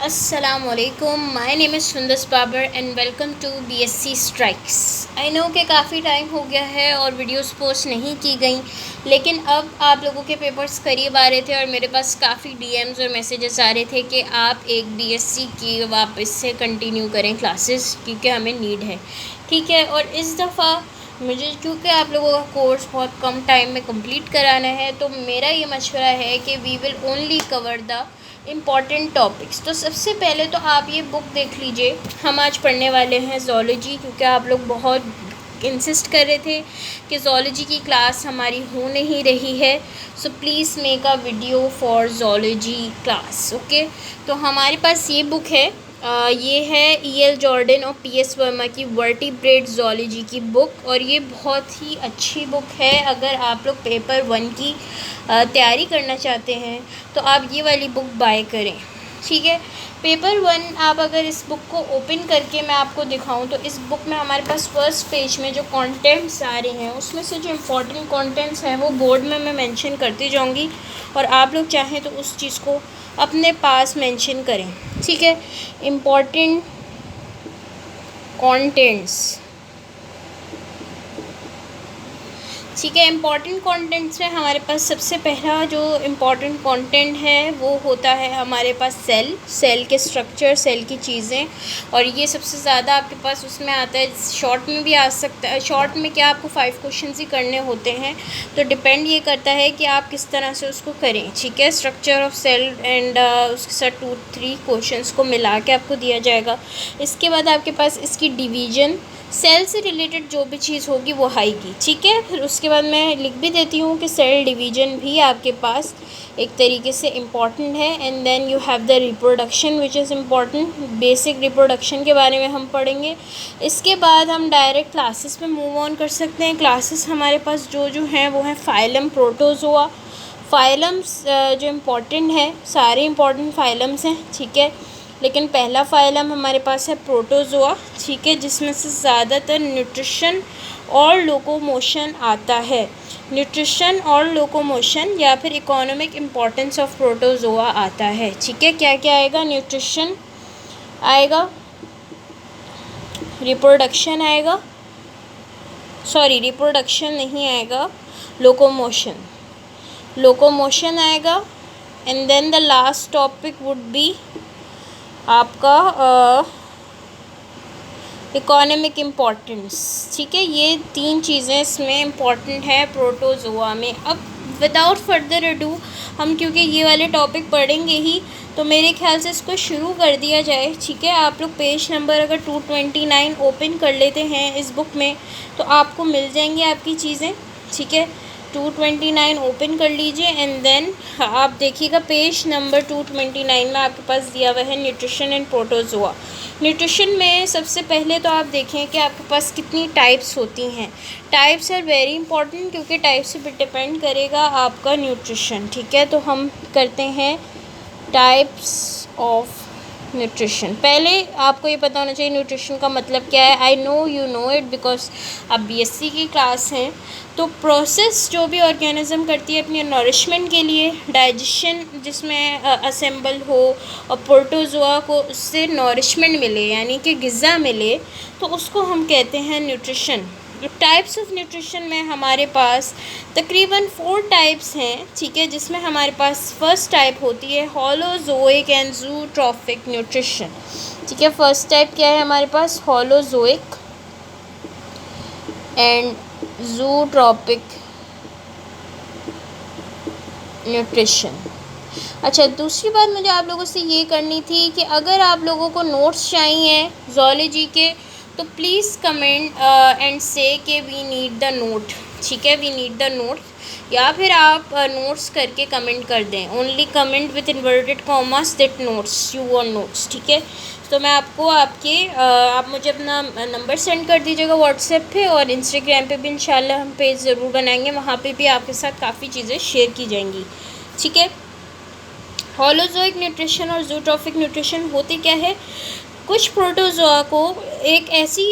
असलकुम, my name is Sundas Babar and welcome to BSc strikes. I know कि काफ़ी time हो गया है और वीडियोस पोस्ट नहीं की गई, लेकिन अब आप लोगों के पेपर्स करीब आ रहे थे और मेरे पास काफ़ी DMs और मैसेजेस आ रहे थे कि आप एक BSc की वापस से कंटिन्यू करें क्लासेस, क्योंकि हमें नीड है। ठीक है, और इस दफ़ा मुझे, क्योंकि आप लोगों का कोर्स बहुत कम टाइम में कंप्लीट कराना है, तो मेरा ये मशवरा है कि we will only cover the important topics. तो सबसे पहले तो आप ये बुक देख लीजिए। हम आज पढ़ने वाले हैं ज़ूलॉजी, क्योंकि आप लोग बहुत इंसिस्ट कर रहे थे कि ज़ूलॉजी की क्लास हमारी हो नहीं रही है, so please make a video for zoology class. Okay, तो हमारे पास ये बुक है। ये है EL जॉर्डन और PS वर्मा की वर्टिब्रेट ज़ूलॉजी की बुक, और ये बहुत ही अच्छी बुक है। अगर आप लोग पेपर 1 की तैयारी करना चाहते हैं तो आप ये वाली बुक बाय करें। ठीक है, पेपर 1 आप अगर इस बुक को ओपन करके मैं आपको दिखाऊं तो इस बुक में हमारे पास फर्स्ट पेज में जो कंटेंट्स आ रहे हैं, उसमें से जो इम्पोर्टेंट कंटेंट्स हैं वो बोर्ड में मैं मेंशन करती जाऊंगी, और आप लोग चाहें तो उस चीज़ को अपने पास मेंशन करें। ठीक है, इम्पोर्टेंट कंटेंट्स। ठीक है, इम्पॉर्टेंट कंटेंट्स में हमारे पास सबसे पहला जो इम्पॉर्टेंट कंटेंट है वो होता है हमारे पास सेल के स्ट्रक्चर, सेल की चीज़ें, और ये सबसे ज़्यादा आपके पास उसमें आता है। शॉर्ट में भी आ सकता है। शॉर्ट में क्या, आपको 5 क्वेश्चन ही करने होते हैं, तो डिपेंड ये करता है कि आप किस तरह से उसको करें। ठीक है, स्ट्रक्चर ऑफ सेल एंड उसके साथ 2-3 क्वेश्चन को मिला के आपको दिया जाएगा। इसके बाद आपके पास इसकी डिवीज़न, सेल से रिलेटेड जो भी चीज़ होगी वो आएगी। ठीक है, फिर उसके बाद मैं लिख भी देती हूँ कि सेल डिवीज़न भी आपके पास एक तरीके से इम्पॉर्टेंट है। And then you have the reproduction which is important. Basic reproduction के बारे में हम पढ़ेंगे। इसके बाद हम डायरेक्ट क्लासेस में मूव ऑन कर सकते हैं। क्लासेस हमारे पास जो जो हैं वो हैं फाइलम, प्रोटोजोआ। फाइलम्स जो इम्पॉर्टेंट है, सारे इम्पॉर्टेंट फाइलम्स हैं। ठीक है, लेकिन पहला फाइलम हमारे पास है प्रोटोजोआ। ठीक है, जिसमें से ज़्यादातर न्यूट्रिशन और लोकोमोशन आता है। न्यूट्रिशन और लोकोमोशन या फिर इकोनॉमिक इम्पोर्टेंस ऑफ प्रोटोजोआ आता है। ठीक है, क्या क्या आएगा? न्यूट्रिशन आएगा, रिप्रोडक्शन आएगा, सॉरी रिप्रोडक्शन नहीं आएगा, लोकोमोशन आएगा, and then the last topic would be आपका इकोनॉमिक इम्पोर्टेंस। ठीक है, ये 3 चीज़ें इसमें इम्पॉर्टेंट है प्रोटोजोआ में। अब विदाउट फर्दर अडू हम, क्योंकि ये वाले टॉपिक पढ़ेंगे ही, तो मेरे ख्याल से इसको शुरू कर दिया जाए। ठीक है, आप लोग पेज नंबर अगर 229 ओपन कर लेते हैं इस बुक में तो आपको मिल जाएंगी आपकी चीज़ें। ठीक है, 229 ओपन कर लीजिए एंड देन आप देखिएगा पेज नंबर 229 में आपके पास दिया हुआ है न्यूट्रिशन एंड प्रोटोजोआ। न्यूट्रिशन में सबसे पहले तो आप देखें कि आपके पास कितनी टाइप्स होती हैं। टाइप्स आर वेरी इंपॉर्टेंट, क्योंकि टाइप से डिपेंड करेगा आपका न्यूट्रिशन। ठीक है, तो हम करते हैं टाइप्स ऑफ न्यूट्रिशन। पहले आपको ये पता होना चाहिए न्यूट्रिशन का मतलब क्या है। I know you know it because अब BSc की क्लास हैं। तो प्रोसेस जो भी ऑर्गेनिज्म करती है अपने नरिशमेंट के लिए, डाइजेशन जिसमें असेंबल हो, और प्रोटोजोआ को उससे नरिशमेंट मिले यानी कि ग़िज़ा मिले, तो उसको हम कहते हैं न्यूट्रिशन। टाइप्स ऑफ न्यूट्रिशन में हमारे पास तकरीबन 4 टाइप्स हैं। ठीक है, जिसमें हमारे पास फर्स्ट टाइप होती है होलोजोइक एंड ज़ूट्रॉफिक न्यूट्रिशन। ठीक है, फर्स्ट टाइप क्या है हमारे पास? Holozoic and zootropic nutrition. अच्छा, दूसरी बात मुझे आप लोगों से ये करनी थी कि अगर आप लोगों को नोट्स चाहिए ज़ूलॉजी के तो प्लीज़ कमेंट एंड से कि वी नीड द नोट। ठीक है, वी नीड द नोट, या फिर आप नोट्स करके कमेंट कर दें। Only comment with inverted commas that notes, you want notes. ठीक है, तो मैं आपको आप मुझे अपना नंबर सेंड कर दीजिएगा व्हाट्सएप पे, और इंस्टाग्राम पे भी इंशाल्लाह हम पेज ज़रूर बनाएंगे, वहाँ पे भी आपके साथ काफ़ी चीज़ें शेयर की जाएंगी। ठीक है, होलोजोइक न्यूट्रिशन और ज़ूट्रॉफिक न्यूट्रिशन होती क्या है? कुछ प्रोटोजोआ को एक ऐसी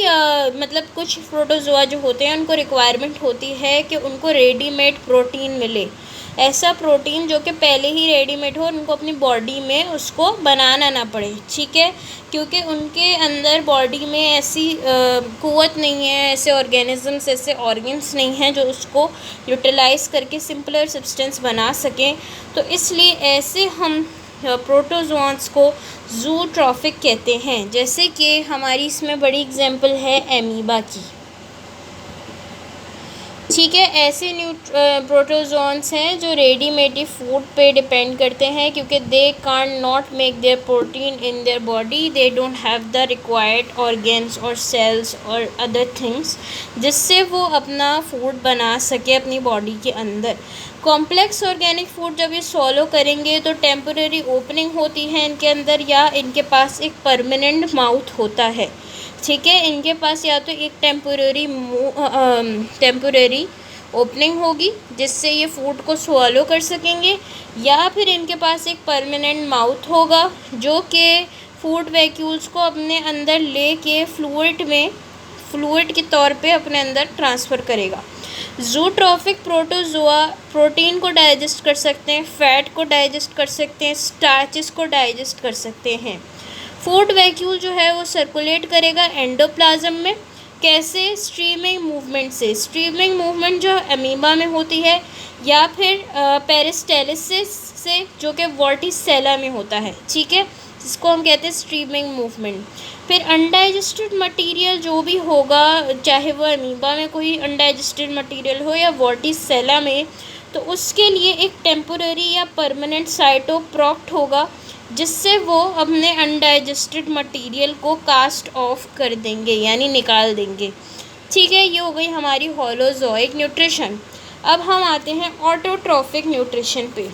मतलब कुछ प्रोटोजोआ जो होते हैं उनको रिक्वायरमेंट होती है कि उनको रेडीमेड प्रोटीन मिले। ऐसा प्रोटीन जो कि पहले ही रेडीमेड हो, उनको अपनी बॉडी में उसको बनाना ना पड़े, ठीक है, क्योंकि उनके अंदर बॉडी में ऐसी क़ुव्वत नहीं है, ऐसे ऑर्गेनिजम्स, ऐसे ऑर्गन्स नहीं हैं जो उसको यूटिलाइज़ करके सिंपलर सब्सटेंस बना सकें। तो इसलिए ऐसे हम प्रोटोजोआंस को ज़ूट्रॉफिक कहते हैं। जैसे कि हमारी इसमें बड़ी एग्जांपल है एमीबा की, ठीक है। ऐसे प्रोटोजोन्स हैं जो रेडीमेड फूड पे डिपेंड करते हैं, क्योंकि they can not make their protein in their body, they don't have the required organs और सेल्स और अदर थिंग्स जिससे वो अपना फूड बना सके अपनी बॉडी के अंदर। कॉम्प्लेक्स ऑर्गेनिक फूड जब ये सॉलो करेंगे तो टेम्पररी ओपनिंग होती है इनके अंदर, या इनके पास एक परमानेंट माउथ होता है, ठीक है। इनके पास या तो एक टेम्पररी ओपनिंग होगी जिससे ये फूड को स्वॉलो कर सकेंगे, या फिर इनके पास एक परमानेंट माउथ होगा जो कि फूड वैक्यूल्स को अपने अंदर लेके फ्लूइड के तौर पे अपने अंदर ट्रांसफ़र करेगा। ज़ूट्रॉफिक प्रोटोजोआ प्रोटीन को डाइजेस्ट कर सकते हैं, फैट को डाइजेस्ट कर सकते हैं, स्टार्चेस को डाइजेस्ट कर सकते हैं। फूड वैक्यूल जो है वो सर्कुलेट करेगा एंडोप्लाज्म में। कैसे? स्ट्रीमिंग मूवमेंट से। स्ट्रीमिंग मूवमेंट जो अमीबा में होती है, या फिर पेरिस्टेलिसिस से जो कि वॉर्टिसेला में होता है, ठीक है, जिसको हम कहते हैं स्ट्रीमिंग मूवमेंट। फिर अनडाइजेस्टेड मटेरियल जो भी होगा, चाहे वो अमीबा में कोई अनडाइजेस्टेड मटेरियल हो या वॉर्टिसेला में, तो उसके लिए एक टेम्पोररी या परमानेंट साइटोप्रोक्ट होगा जिससे वो अपने अनडाइजेस्टेड मटेरियल को कास्ट ऑफ कर देंगे, यानी निकाल देंगे, ठीक है। ये हो गई हमारी होलोजोइक न्यूट्रिशन। अब हम आते हैं ऑटोट्रॉफिक न्यूट्रिशन पे।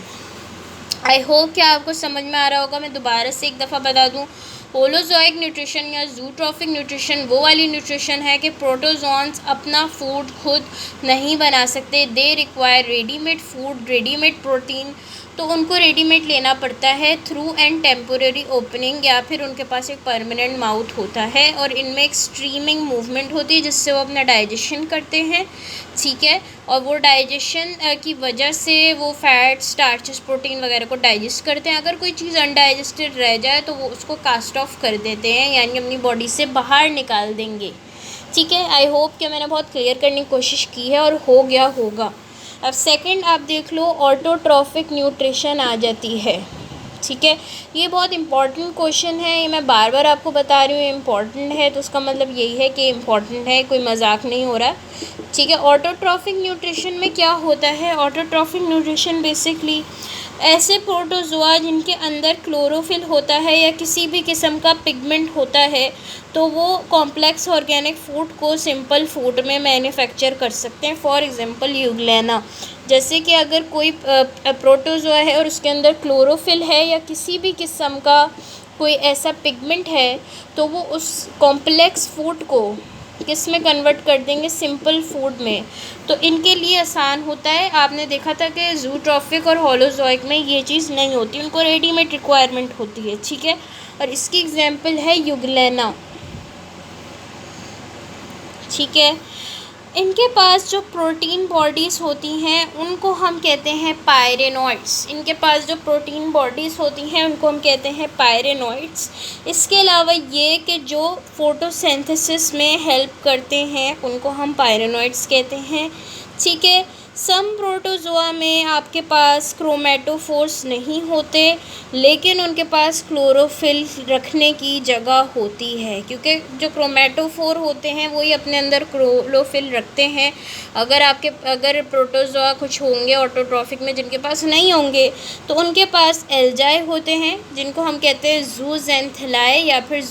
आई होप कि आपको समझ में आ रहा होगा। मैं दोबारा से एक दफ़ा बता दूं, होलोजोइक न्यूट्रिशन या ज़ूट्रॉफिक न्यूट्रिशन वो वाली न्यूट्रिशन है कि प्रोटोजोन्स अपना फूड खुद नहीं बना सकते, they require readymade food, readymade protein, तो उनको रेडीमेड लेना पड़ता है थ्रू एंड टेम्पोररी ओपनिंग, या फिर उनके पास एक परमानेंट माउथ होता है और इनमें एक स्ट्रीमिंग मूवमेंट होती है जिससे वो अपना डाइजेशन करते हैं, ठीक है। और वो डाइजेशन की वजह से वो फैट, स्टार्चेस, प्रोटीन वगैरह को डाइजेस्ट करते हैं। अगर कोई चीज़ अनडाइजेस्टेड रह जाए तो वो उसको कास्ट ऑफ कर देते हैं, यानी अपनी बॉडी से बाहर निकाल देंगे, ठीक है। आई होप कि मैंने बहुत क्लियर करने की कोशिश की है और हो गया होगा। अब सेकंड आप देख लो, ऑटोट्रॉफिक न्यूट्रिशन आ जाती है, ठीक है। ये बहुत इंपॉर्टेंट क्वेश्चन है, ये मैं बार बार आपको बता रही हूँ इम्पॉर्टेंट है, तो उसका मतलब यही है कि इम्पॉर्टेंट है, कोई मजाक नहीं हो रहा, ठीक है। ऑटोट्रॉफिक न्यूट्रिशन में क्या होता है? ऑटोट्रॉफिक न्यूट्रिशन बेसिकली ऐसे प्रोटोजोआ जिनके अंदर क्लोरोफिल होता है या किसी भी किस्म का पिगमेंट होता है, तो वो कॉम्प्लेक्स ऑर्गेनिक फूड को सिंपल फूड में मैन्युफैक्चर कर सकते हैं। फॉर एग्जांपल यूग्लेना, जैसे कि अगर कोई प्रोटोजोआ है और उसके अंदर क्लोरोफिल है या किसी भी किस्म का कोई ऐसा पिगमेंट है, तो वो उस कॉम्प्लेक्स फूड को किस में कन्वर्ट कर देंगे? सिंपल फूड में। तो इनके लिए आसान होता है। आपने देखा था कि ज़ूट्रॉफिक और होलोजोइक में ये चीज़ नहीं होती, उनको रेडीमेड रिक्वायरमेंट होती है, ठीक है। और इसकी एग्जांपल है यूग्लेना, ठीक है। इनके पास जो प्रोटीन बॉडीज़ होती हैं उनको हम कहते हैं पायरेनॉइड्स। इनके पास जो प्रोटीन बॉडीज़ होती हैं उनको हम कहते हैं पायरेनॉइड्स। इसके अलावा ये कि जो फोटोसिंथेसिस में हेल्प करते हैं उनको हम पायरेनॉइड्स कहते हैं, ठीक है। सम प्रोटोजोआ में आपके पास क्रोमेटोफोर्स नहीं होते, लेकिन उनके पास क्लोरोफिल रखने की जगह होती है, क्योंकि जो क्रोमेटोफोर होते हैं वही अपने अंदर क्लोरोफिल रखते हैं। अगर प्रोटोजोआ कुछ होंगे ऑटोट्रॉफिक में जिनके पास नहीं होंगे, तो उनके पास एल्जाई होते हैं जिनको हम कहते हैं ज़ूज़ेंथेलाई या फिर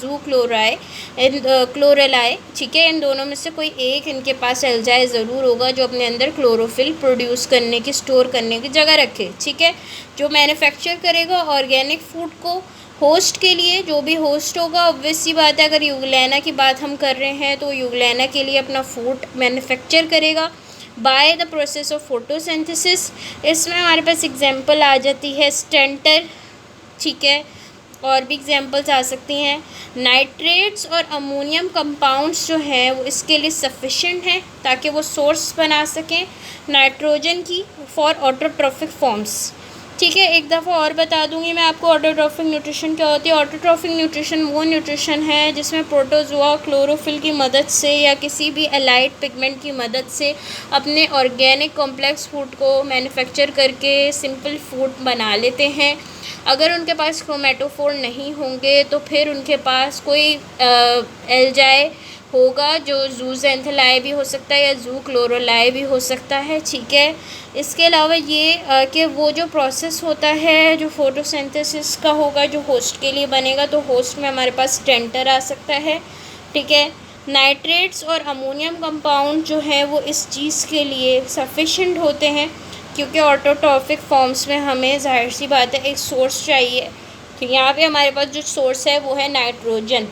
क्लोरेलाई, ठीक है। इन दोनों में से कोई एक इनके पास एल्जाई ज़रूर होगा जो अपने अंदर क्लोरोफिल प्रोड्यूस करने की, स्टोर करने की जगह रखे, ठीक है। जो मैन्युफैक्चर करेगा ऑर्गेनिक फूड को होस्ट के लिए, जो भी होस्ट होगा, ऑब्वियस सी बात है, अगर यूग्लेना की बात हम कर रहे हैं तो यूग्लेना के लिए अपना फूड मैन्युफैक्चर करेगा by the process of photosynthesis. इसमें हमारे पास एग्जांपल आ जाती है स्टेंटर, ठीक है, और भी एग्जांपल्स आ सकती हैं। नाइट्रेट्स और अमोनियम कंपाउंड्स जो हैं वो इसके लिए सफिशिएंट हैं ताकि वो सोर्स बना सकें नाइट्रोजन की फॉर ऑटोट्रॉफिक फॉर्म्स। ठीक है, एक दफ़ा और बता दूंगी मैं आपको ऑटोट्रॉफिक न्यूट्रिशन क्या होती है। ऑटोट्रॉफिक न्यूट्रिशन वो न्यूट्रिशन है जिसमें प्रोटोजोआ क्लोरोफिल की मदद से या किसी भी एलाइड पिगमेंट की मदद से अपने ऑर्गेनिक कॉम्प्लेक्स फूड को मैन्युफैक्चर करके सिंपल फूड बना लेते हैं। अगर उनके पास क्रोमेटोफोर नहीं होंगे तो फिर उनके पास कोई एल्जाई होगा जो जूजेंथेलाई भी हो सकता है या जू क्लोरोलाई भी हो सकता है। ठीक है, इसके अलावा ये कि वो जो प्रोसेस होता है जो फोटोसिंथेसिस का होगा जो होस्ट के लिए बनेगा, तो होस्ट में हमारे पास टेंटर आ सकता है। ठीक है, नाइट्रेट्स और अमोनियम कंपाउंड जो है वो इस चीज़ के लिए सफिशेंट होते हैं क्योंकि ऑटोट्रॉफिक फॉर्म्स में हमें जाहिर सी बात है एक सोर्स चाहिए। तो यहाँ पे हमारे पास जो सोर्स है वो है नाइट्रोजन।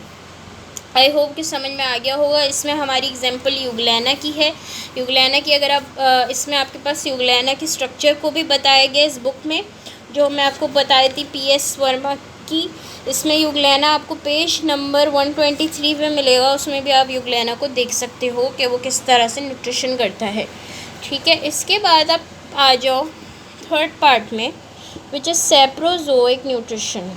आई होप कि समझ में आ गया होगा। इसमें हमारी एग्जांपल यूग्लेना की है। यूग्लेना की अगर आप इसमें आपके पास यूग्लेना की स्ट्रक्चर को भी बताया गया इस बुक में जो मैं आपको बताई थी PS वर्मा की। इसमें यूग्लेना आपको पेज नंबर 123 पे मिलेगा, उसमें भी आप यूग्लेना को देख सकते हो कि वो किस तरह से न्यूट्रिशन करता है। ठीक है, इसके बाद आप आ जाओ थर्ड पार्ट में विच इज़ सैप्रोजोइक न्यूट्रिशन।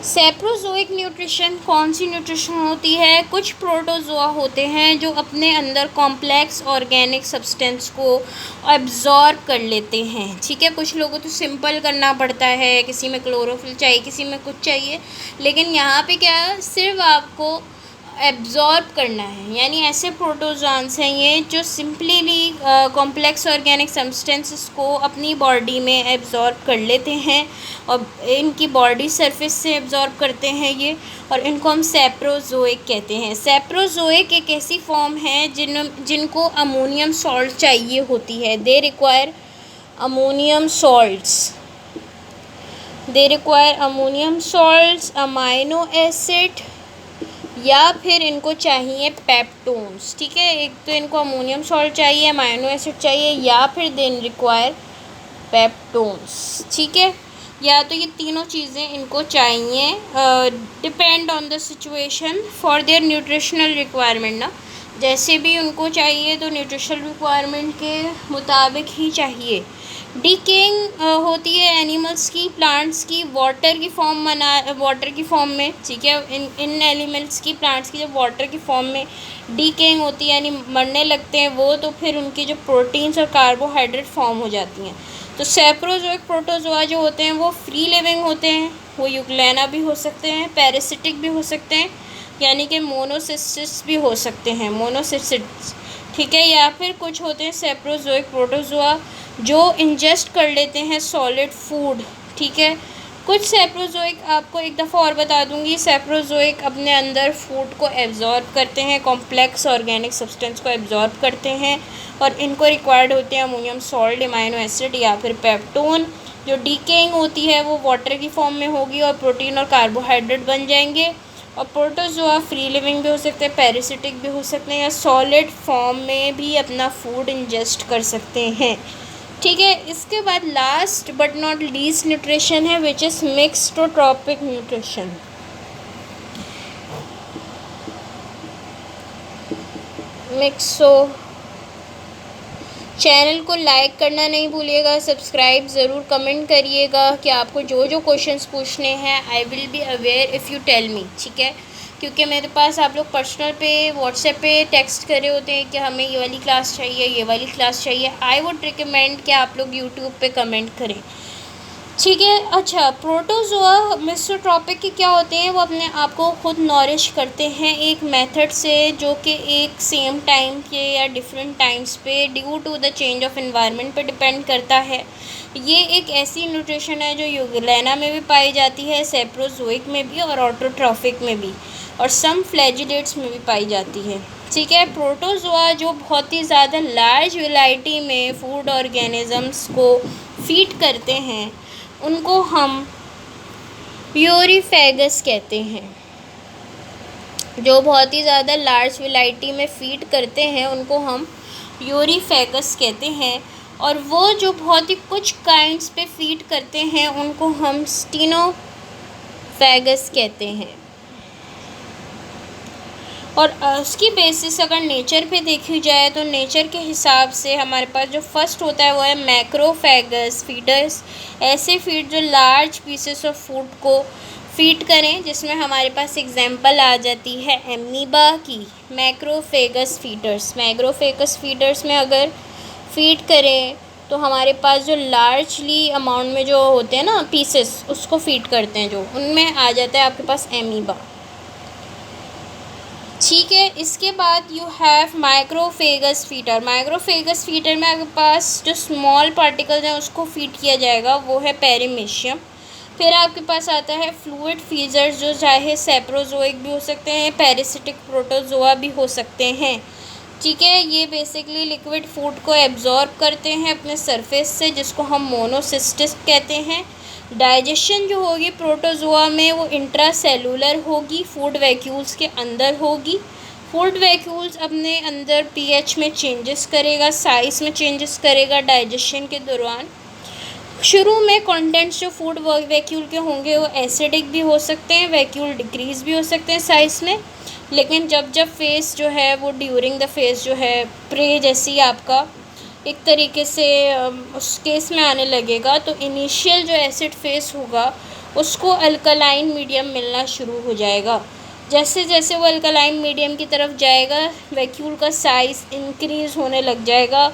सैप्रोजोइक न्यूट्रिशन कौन सी न्यूट्रिशन होती है? कुछ प्रोटोजोआ होते हैं जो अपने अंदर कॉम्प्लेक्स ऑर्गेनिक सब्सटेंस को एब्जॉर्ब कर लेते हैं। ठीक है, कुछ लोगों को तो सिंपल करना पड़ता है, किसी में क्लोरोफिल चाहिए, किसी में कुछ चाहिए, लेकिन यहाँ पे क्या है, सिर्फ आपको एब्जॉर्ब करना है। यानी ऐसे प्रोटोजोन्स हैं ये जो सिंपली कॉम्प्लेक्स ऑर्गेनिक सब्सटेंसेस को अपनी बॉडी में एब्जॉर्ब कर लेते हैं और इनकी बॉडी सरफेस से एब्जॉर्ब करते हैं ये, और इनको हम सैप्रोजोइक कहते हैं। सैप्रोजोइक एक ऐसी फॉर्म है जिनको अमोनियम सॉल्ट चाहिए होती है। They require ammonium salts, amino acid या फिर इनको चाहिए पेप्टोन्स। ठीक है, एक तो इनको अमोनियम सॉल्ट चाहिए, अमाइनो एसिड चाहिए, या फिर देन रिक्वायर पेप्टोन्स। ठीक है, या तो ये तीनों चीज़ें इनको चाहिए, depend on the situation for their nutritional requirement ना, जैसे भी उनको चाहिए तो न्यूट्रिशनल रिक्वायरमेंट के मुताबिक ही चाहिए। डीकेइंग होती है एनिमल्स की, प्लांट्स की वाटर की फॉर्म में। ठीक है, इन एलिमेंट्स की, प्लांट्स की जब वाटर की फॉर्म में डीकेइंग होती है यानी मरने लगते हैं वो, तो फिर उनकी जो प्रोटीन्स और कार्बोहाइड्रेट फॉर्म हो जाती हैं। तो सैप्रोजोइक प्रोटोजोआ जो होते हैं वो फ्री लिविंग होते हैं, वो यूग्लेना भी हो सकते हैं, पैरासिटिक भी हो सकते हैं, यानी कि मोनोसिस्टिस भी हो सकते हैं, मोनोसिस्टिस। ठीक है, या फिर कुछ होते हैं सैप्रोजोइक प्रोटोजोआ जो इंजेस्ट कर लेते हैं सॉलिड फूड। ठीक है, कुछ सैप्रोजोइक आपको एक दफ़ा और बता दूंगी, सैप्रोजोइक अपने अंदर फूड को एब्जॉर्ब करते हैं, कॉम्प्लेक्स ऑर्गेनिक सब्सटेंस को एब्जॉर्ब करते हैं, और इनको रिक्वायर्ड होते हैं अमोनियम सॉल्ट, अमाइनो एसिड या फिर पेप्टोन। जो डीकेइंग होती है वो वाटर की फॉर्म में होगी और प्रोटीन और कार्बोहाइड्रेट बन जाएंगे। और प्रोटोजोआ फ्री लिविंग भी हो सकते हैं, पैरासिटिक भी हो सकते हैं, या सॉलिड फॉर्म में भी अपना फूड इंजेस्ट कर सकते हैं। ठीक है, इसके बाद last but not least nutrition है which is mixotrophic nutrition. Channel को लाइक करना नहीं भूलिएगा, सब्सक्राइब ज़रूर, कमेंट करिएगा कि आपको जो जो क्वेश्चंस पूछने हैं। I will be aware if you tell me. ठीक है, क्योंकि मेरे पास आप लोग पर्सनल पे व्हाट्सएप पे टेक्स्ट कर रहे होते हैं कि हमें ये वाली क्लास चाहिए, ये वाली क्लास चाहिए। आई वुड रिकमेंड कि आप लोग यूट्यूब पे कमेंट करें। ठीक है, अच्छा, प्रोटोजोआ मिक्सोट्रॉपिक के क्या होते हैं, वो अपने आप को खुद नॉरिश करते हैं एक मेथड से जो कि एक सेम टाइम के या डिफरेंट टाइम्स पे due to the change of environment पे डिपेंड करता है। ये एक ऐसी न्यूट्रिशन है जो यूग्लेना में भी पाई जाती है, सैप्रोजोइक में भी और ऑटोट्रॉफिक में भी, और सम फ्लैजिलेट्स में भी पाई जाती है। ठीक है, प्रोटोजोआ जो बहुत ही ज़्यादा लार्ज वैरायटी में फूड ऑर्गेनिजम्स को फीड करते हैं उनको हम यूरीफेगस कहते हैं। जो बहुत ही ज़्यादा लार्ज वैरायटी में फीड करते हैं उनको हम यूरीफेगस कहते हैं। और वो जो बहुत ही कुछ काइंड्स पे फीड करते हैं उनको हम स्टिनोफेगस कहते हैं। और उसकी बेसिस अगर नेचर पे देखी जाए तो नेचर के हिसाब से हमारे पास जो फर्स्ट होता है वो है मैक्रोफेगस फीडर्स। ऐसे फीड जो लार्ज पीसेस ऑफ फूड को फीड करें, जिसमें हमारे पास एग्जांपल आ जाती है एमीबा की। मैक्रोफेगस फीडर्स में अगर फीड करें तो हमारे पास जो लार्जली अमाउंट में जो होते हैं ना पीसेस, उसको फीड करते हैं, जो उनमें आ जाता है आपके पास एमीबा। ठीक है, इसके बाद यू हैव माइक्रोफेगस फीडर में आपके पास जो स्मॉल पार्टिकल्स हैं उसको फीड किया जाएगा, वो है पेरिमीशियम। फिर आपके पास आता है फ्लूइड फीडर्स, जो चाहे सेप्रोजोइक भी हो सकते हैं, पैरासिटिक प्रोटोजोआ भी हो सकते हैं। ठीक है, ये बेसिकली लिक्विड फूड को एब्जॉर्ब करते हैं अपने सरफेस से, जिसको हम मोनोसिस्टिस कहते हैं। डाइजेशन जो होगी प्रोटोजोआ में वो इंट्रासेलुलर होगी, फूड वैक्यूल्स के अंदर होगी। फूड वैक्यूल्स अपने अंदर पीएच में चेंजेस करेगा, साइज़ में चेंजेस करेगा डाइजेशन के दौरान। शुरू में कंटेंट्स जो फूड वैक्यूल के होंगे वो एसिडिक भी हो सकते हैं, वैक्यूल डिक्रीज भी हो सकते हैं साइज़ में। लेकिन जब फेस जो है वो ड्यूरिंग द फेस जो है प्रे जैसी आपका एक तरीके से उस केस में आने लगेगा, तो इनिशियल जो एसिड फेस होगा उसको अल्कलाइन मीडियम मिलना शुरू हो जाएगा। जैसे जैसे वो अल्कलाइन मीडियम की तरफ जाएगा वैक्यूल का साइज़ इंक्रीज़ होने लग जाएगा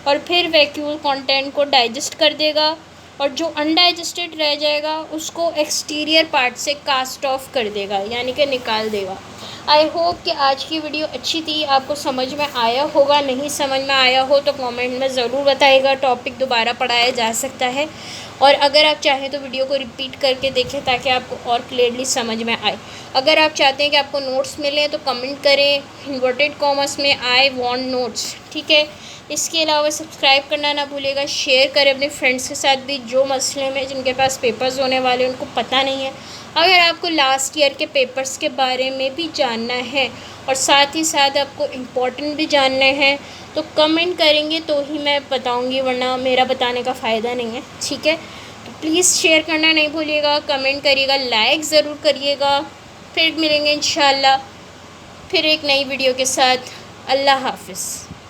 और फिर वैक्यूल कंटेंट को डाइजेस्ट कर देगा और जो अनडाइजेस्टेड रह जाएगा उसको एक्सटीरियर पार्ट से कास्ट ऑफ कर देगा, यानी कि निकाल देगा। आई होप कि आज की वीडियो अच्छी थी, आपको समझ में आया होगा। नहीं समझ में आया हो तो कमेंट में ज़रूर बताइएगा, टॉपिक दोबारा पढ़ाया जा सकता है। और अगर आप चाहें तो वीडियो को रिपीट करके देखें ताकि आपको और क्लियरली समझ में आए। अगर आप चाहते हैं कि आपको नोट्स मिलें तो कमेंट करें इन्वर्टेड कॉमर्स में आई वांट नोट्स। ठीक है, इसके अलावा सब्सक्राइब करना ना भूलिएगा, शेयर करें अपने फ्रेंड्स के साथ भी जो मसले में जिनके पास पेपर्स होने वाले उनको पता नहीं है। अगर आपको लास्ट ईयर के पेपर्स के बारे में भी जानना है और साथ ही साथ आपको इम्पोर्टेंट भी जानने हैं तो कमेंट करेंगे तो ही मैं बताऊंगी, वरना मेरा बताने का फ़ायदा नहीं है। ठीक है, तो प्लीज़ शेयर करना नहीं भूलिएगा, कमेंट करिएगा, लाइक ज़रूर करिएगा। फिर मिलेंगे इंशाल्लाह फिर एक नई वीडियो के साथ। अल्लाह हाफ़िज़।